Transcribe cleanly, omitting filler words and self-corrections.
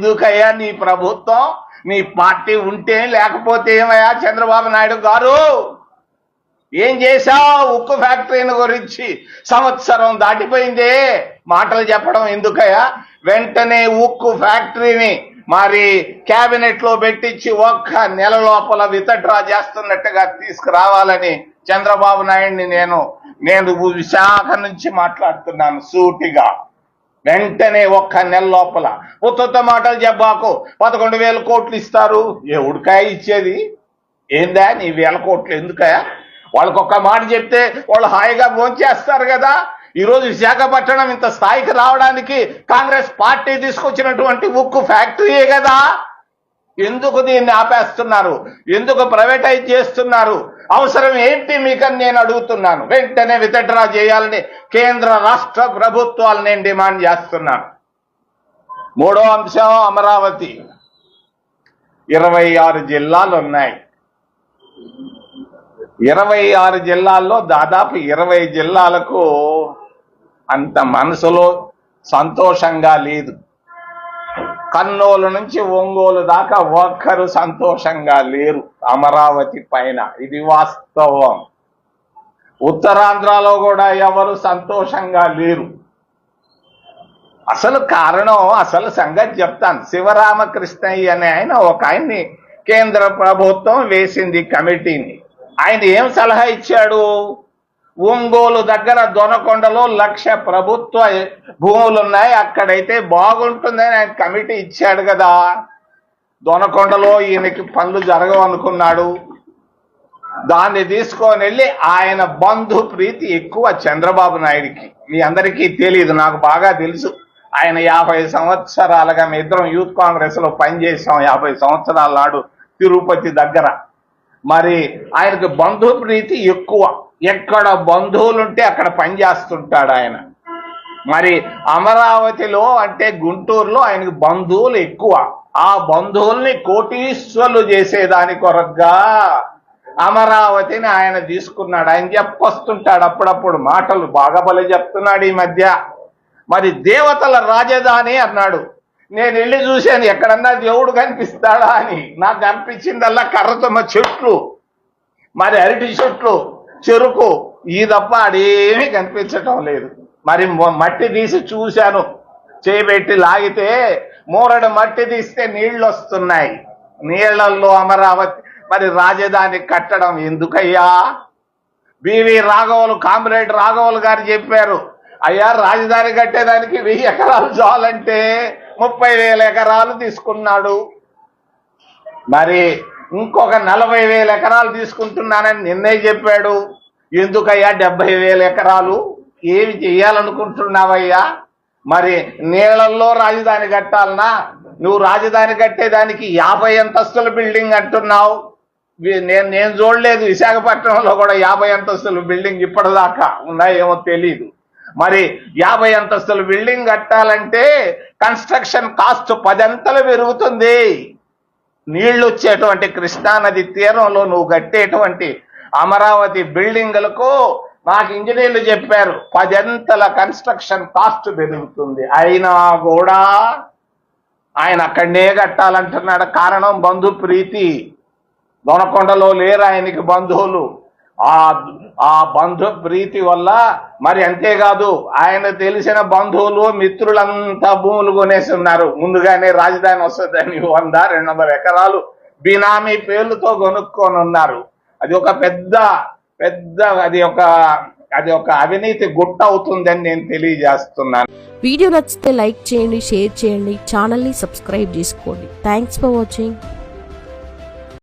ఎందుకయ్యా నీ ప్రభుత్వం, నీ పార్టీ ఉంటే లేకపోతే ఏమయ్యా? చంద్రబాబు నాయుడు గారు ఏం చేశావు? ఉక్కు ఫ్యాక్టరీని గురించి సంవత్సరం దాటిపోయిందే, మాటలు చెప్పడం ఎందుకయ్యా? వెంటనే ఉక్కు ఫ్యాక్టరీని మరి క్యాబినెట్ లో పెట్టించి ఒక్క నెల లోపల విత్డ్రా చేస్తున్నట్టుగా తీసుకురావాలని చంద్రబాబు నాయుడిని నేను విశాఖ నుంచి మాట్లాడుతున్నాను సూటిగా. వెంటనే ఒక్క నెల లోపల ఉత్త మాటలు చెప్పాకు. 11,000 కోట్లు ఇస్తారు. ఉడికాయ ఇచ్చేది ఏందా? నీ 1,000 కోట్లు ఎందుకయా? వాళ్ళకు ఒక్క మాట చెప్తే వాళ్ళు హాయిగా భోంచేస్తారు కదా. ఈరోజు విశాఖపట్నం ఇంత స్థాయికి రావడానికి కాంగ్రెస్ పార్టీ తీసుకొచ్చినటువంటి ఉక్కు ఫ్యాక్టరీయే కదా. ఎందుకు దీన్ని ఆపేస్తున్నారు? ఎందుకు ప్రైవేటైజ్ చేస్తున్నారు? అవసరం ఏంటి మీకని నేను అడుగుతున్నాను. వెంటనే విత్డ్రా చేయాలని కేంద్ర రాష్ట్ర ప్రభుత్వాలు నేను డిమాండ్ చేస్తున్నాను. మూడో అంశం అమరావతి. 26 జిల్లాలు ఉన్నాయి. 26 జిల్లాల్లో దాదాపు 20 జిల్లాలకు అంత మనసులో సంతోషంగా లేదు. కర్నూలు నుంచి ఒంగోలు దాకా ఒక్కరు సంతోషంగా లేరు అమరావతి పైన. ఇది వాస్తవం. ఉత్తరాంధ్రలో కూడా ఎవరు సంతోషంగా లేరు. అసలు కారణం, అసలు సంగతి చెప్తాను. శివరామకృష్ణయ్య అనే ఆయన్ని కేంద్ర ప్రభుత్వం వేసింది కమిటీని. ఆయన ఏం సలహా ఇచ్చాడు? ఒంగోలు దగ్గర దొనకొండలో 1,00,000 ప్రభుత్వ భూములున్నాయి, అక్కడైతే బాగుంటుందని ఆయన కమిటీ ఇచ్చాడు కదా. దొనకొండలో ఈయనకి పనులు జరగవనుకున్నాడు. దాన్ని తీసుకొని వెళ్ళి ఆయన బంధు ప్రీతి ఎక్కువ చంద్రబాబు నాయుడికి. మీ అందరికీ తెలియదు, నాకు బాగా తెలుసు. ఆయన 50 సంవత్సరాలుగా మీ ఇద్దరం యూత్ కాంగ్రెస్ లో పనిచేసాం. 50 సంవత్సరాల నాడు తిరుపతి దగ్గర. మరి ఆయనకు బంధు ప్రీతి ఎక్కువ. ఎక్కడ బంధువులుంటే అక్కడ పనిచేస్తుంటాడు ఆయన. మరి అమరావతిలో అంటే గుంటూరులో ఆయనకు బంధువులు ఎక్కువ. ఆ బంధువుల్ని కోటీశ్వరులు చేసేదాని కొరగా అమరావతిని ఆయన తీసుకున్నాడు. ఆయన చెప్పొస్తుంటాడు అప్పుడప్పుడు మాటలు, బాగా బలి చెప్తున్నాడు ఈ మధ్య. మరి దేవతల రాజధాని అన్నాడు. నేను వెళ్ళి చూశాను, ఎక్కడన్నా దేవుడు కనిపిస్తాడా అని. నాకు అనిపించిందల్లా కర్రతమ్మ చెట్లు, మరి అరటి చెట్లు, చెరుకు, ఈ తప్ప అదేమీ కనిపించటం లేదు. మరి మట్టి తీసి చూశాను, చేయబెట్టి లాగితే మూరడు మట్టి తీస్తే నీళ్లు వస్తున్నాయి. నీళ్లలో అమరావతి మరి రాజధాని కట్టడం ఎందుకయ్యా? బివి రాఘవులు, కామ్రేడ్ రాఘవులు గారు చెప్పారు, అయ్యా రాజధాని కట్టేదానికి 1000 ఎకరాలు చాలంటే 30,000 ఎకరాలు తీసుకున్నాడు. మరి ఇంకొక 40,000 ఎకరాలు తీసుకుంటున్నానని నిన్నే చెప్పాడు. ఎందుకయ్యా 70,000 ఎకరాలు? ఏమి చెయ్యాలనుకుంటున్నావయ్యా? మరి నీళ్లలో రాజధాని కట్టాలనా? నువ్వు రాజధాని కట్టేదానికి 50 అంతస్తుల బిల్డింగ్ అంటున్నావు. నేను చూడలేదు విశాఖపట్నంలో కూడా 50 అంతస్తుల బిల్డింగ్ ఇప్పటిదాకా ఉన్నాయేమో తెలీదు. మరి 50 అంతస్తుల బిల్డింగ్ కట్టాలంటే కన్స్ట్రక్షన్ కాస్ట్ 10 అంతలు పెరుగుతుంది. నీళ్లు వచ్చేటువంటి కృష్ణానది తీరంలో నువ్వు కట్టేటువంటి అమరావతి బిల్డింగులకు నాకు ఇంజనీర్లు చెప్పారు 10 అంతల కన్స్ట్రక్షన్ కాస్ట్ పెరుగుతుంది. అయినా కూడా ఆయన అక్కడనే కట్టాలంటున్నాడు. కారణం బంధు ప్రీతి. దొనకొండలో లేరు ఆయనకి బంధువులు. ఆ బంధు ప్రీతి వల్ల మరి అంతేకాదు, ఆయన తెలిసిన బంధువులు మిత్రులంతా భూములు కొనేసి ఉన్నారు. ముందుగానే రాజధాని వస్తుందని 100-200 ఎకరాలు బినామీ పేర్లతో కొనుక్కొని ఉన్నారు. అది ఒక పెద్ద అది ఒక అవినీతి గుట్ట అవుతుందని నేను తెలియజేస్తున్నాను. వీడియో నచ్చితే లైక్ చేయండి, షేర్ చేయండి, ఛానల్ని సబ్స్క్రైబ్ చేసుకోండి. Thanks for watching.